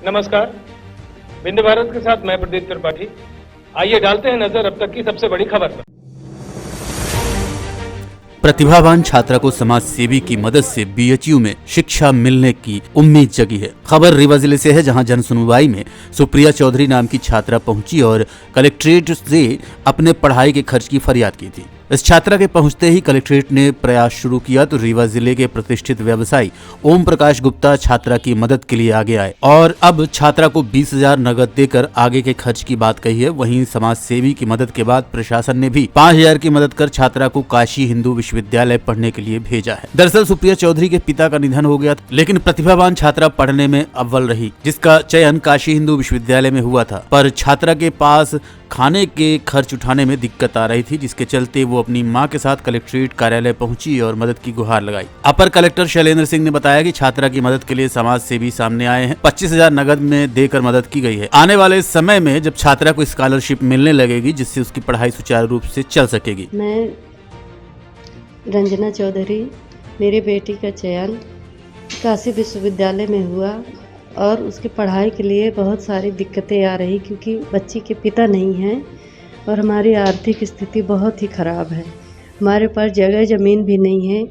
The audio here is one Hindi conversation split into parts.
नमस्कार, बिंदु भारत के साथ मैं प्रदीप त्रिपाठी। आइए डालते हैं नजर अब तक की सबसे बड़ी खबर पर। प्रतिभावान छात्रा को समाज सेवी की मदद से बीएचयू में शिक्षा मिलने की उम्मीद जगी है। खबर रीवा जिले से है, जहां जन सुनवाई में सुप्रिया चौधरी नाम की छात्रा पहुंची और कलेक्ट्रेट से अपने पढ़ाई के खर्च की फरियाद की थी। इस छात्रा के पहुंचते ही कलेक्ट्रेट ने प्रयास शुरू किया तो रीवा जिले के प्रतिष्ठित व्यवसायी ओम प्रकाश गुप्ता छात्रा की मदद के लिए आगे आए और अब छात्रा को 20,000 नगद देकर आगे के खर्च की बात कही है। वहीं समाज सेवी की मदद के बाद प्रशासन ने भी 5,000 की मदद कर छात्रा को काशी हिंदू विश्वविद्यालय पढ़ने के लिए भेजा है। दरअसल सुप्रिया चौधरी के पिता का निधन हो गया, लेकिन प्रतिभावान छात्रा पढ़ने में अव्वल रही, जिसका चयन काशी हिंदू विश्वविद्यालय में हुआ था। पर छात्रा के पास खाने के खर्च उठाने में दिक्कत आ रही थी, जिसके चलते वो अपनी मां के साथ कलेक्ट्रेट कार्यालय पहुंची और मदद की गुहार लगाई। अपर कलेक्टर शैलेंद्र सिंह ने बताया कि छात्रा की मदद के लिए समाज सेवी सामने आए हैं। 25,000 नगद में देकर मदद की गई है। आने वाले समय में जब छात्रा को स्कॉलरशिप मिलने लगेगी, जिससे उसकी पढ़ाई सुचारू रूप से चल सकेगी। मैं रंजना चौधरी, मेरी बेटी का चयन काशी विश्वविद्यालय में हुआ और उसकी पढ़ाई के लिए बहुत सारी दिक्कतें आ रही, क्योंकि बच्ची के पिता नहीं हैं और हमारी आर्थिक स्थिति बहुत ही ख़राब है। हमारे पास जगह ज़मीन भी नहीं है।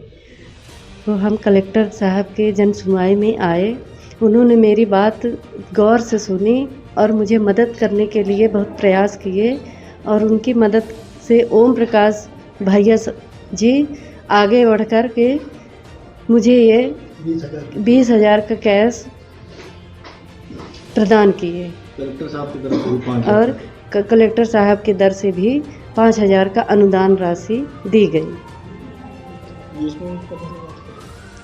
तो हम कलेक्टर साहब के जन सुनवाई में आए, उन्होंने मेरी बात गौर से सुनी और मुझे मदद करने के लिए बहुत प्रयास किए और उनकी मदद से ओम प्रकाश भैया जी आगे बढ़ कर के मुझे ये 20,000 का कैश प्रदान किए कलेक्टर साहब की तरफ से 5,000 और कलेक्टर साहब के दर से भी 5,000 का अनुदान राशि दी गई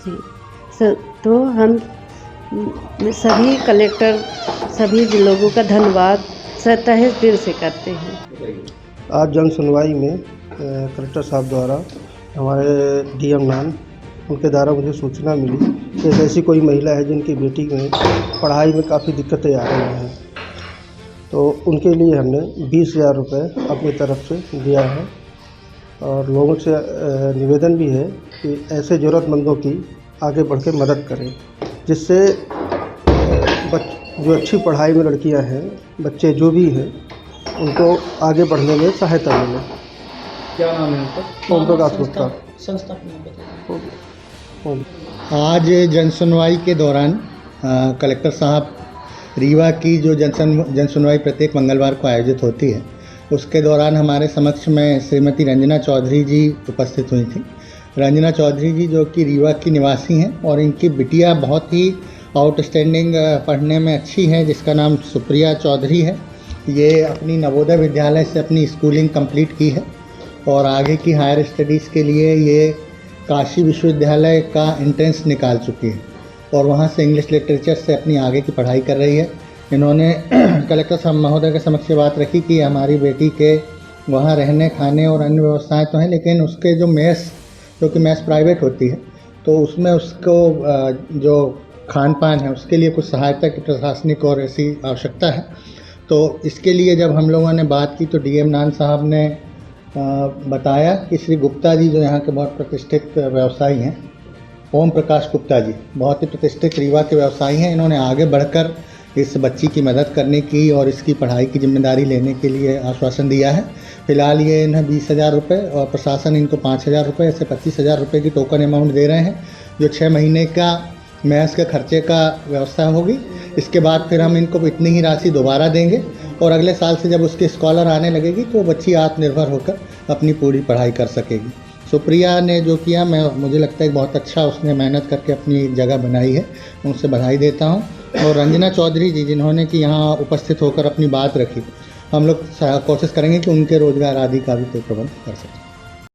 जी। तो हम सभी कलेक्टर सभी लोगों का धन्यवाद तहे दिल से करते हैं। आज जन सुनवाई में कलेक्टर साहब द्वारा हमारे डीएम नान उनके द्वारा मुझे सूचना मिली कि ऐसी कोई महिला है जिनकी बेटी में पढ़ाई में काफ़ी दिक्कतें आ रही हैं, तो उनके लिए हमने 20,000 रुपये अपनी तरफ से दिया है और लोगों से निवेदन भी है कि ऐसे ज़रूरतमंदों की आगे बढ़ के मदद करें, जिससे जो अच्छी पढ़ाई में लड़कियां हैं, बच्चे जो भी हैं, उनको आगे बढ़ने में सहायता मिले। क्या नाम है उनका? ओम प्रकाश गुप्ता। संस्था आज जन सुनवाई के दौरान कलेक्टर साहब रीवा की जो जन सुनवाई प्रत्येक मंगलवार को आयोजित होती है, उसके दौरान हमारे समक्ष में श्रीमती रंजना चौधरी जी उपस्थित हुई थी। रंजना चौधरी जी जो कि रीवा की निवासी हैं और इनकी बिटिया बहुत ही आउटस्टैंडिंग पढ़ने में अच्छी है, जिसका नाम सुप्रिया चौधरी है। ये अपनी नवोदय विद्यालय से अपनी स्कूलिंग कंप्लीट की है और आगे की हायर स्टडीज़ के लिए ये काशी विश्वविद्यालय का एंट्रेंस निकाल चुकी है और वहाँ से इंग्लिश लिटरेचर से अपनी आगे की पढ़ाई कर रही है। इन्होंने कलेक्टर साहब महोदय के समक्ष बात रखी कि हमारी बेटी के वहाँ रहने खाने और अन्य व्यवस्थाएं तो हैं, लेकिन उसके जो मेस, जो कि मेस प्राइवेट होती है, तो उसमें उसको जो खान पान है उसके लिए कुछ सहायता की प्रशासनिक और ऐसी आवश्यकता है। तो इसके लिए जब हम लोगों ने बात की तो डीएम नान साहब ने बताया कि श्री गुप्ता जी जो यहाँ के बहुत प्रतिष्ठित व्यवसायी हैं, ओम प्रकाश गुप्ता जी बहुत ही प्रतिष्ठित रीवा के व्यवसायी हैं, इन्होंने आगे बढ़कर इस बच्ची की मदद करने की और इसकी पढ़ाई की जिम्मेदारी लेने के लिए आश्वासन दिया है। फिलहाल ये इन्हें 20,000 रुपये और प्रशासन इनको 5,000 रुपये, ऐसे 25,000 रुपये की टोकन अमाउंट दे रहे हैं, जो 6 महीने का महज के खर्चे का व्यवस्था होगी। इसके बाद फिर हम इनको इतनी ही राशि दोबारा देंगे और अगले साल से जब उसकी स्कॉलर आने लगेगी तो बच्ची आत्मनिर्भर होकर अपनी पूरी पढ़ाई कर सकेगी। सुप्रिया ने जो किया, मुझे लगता है बहुत अच्छा उसने मेहनत करके अपनी जगह बनाई है, उनसे बधाई देता हूँ। और रंजना चौधरी जी जिन्होंने कि यहाँ उपस्थित होकर अपनी बात रखी, हम लोग कोशिश करेंगे कि उनके रोज़गार आदि का भी कोई प्रबंध कर सकें।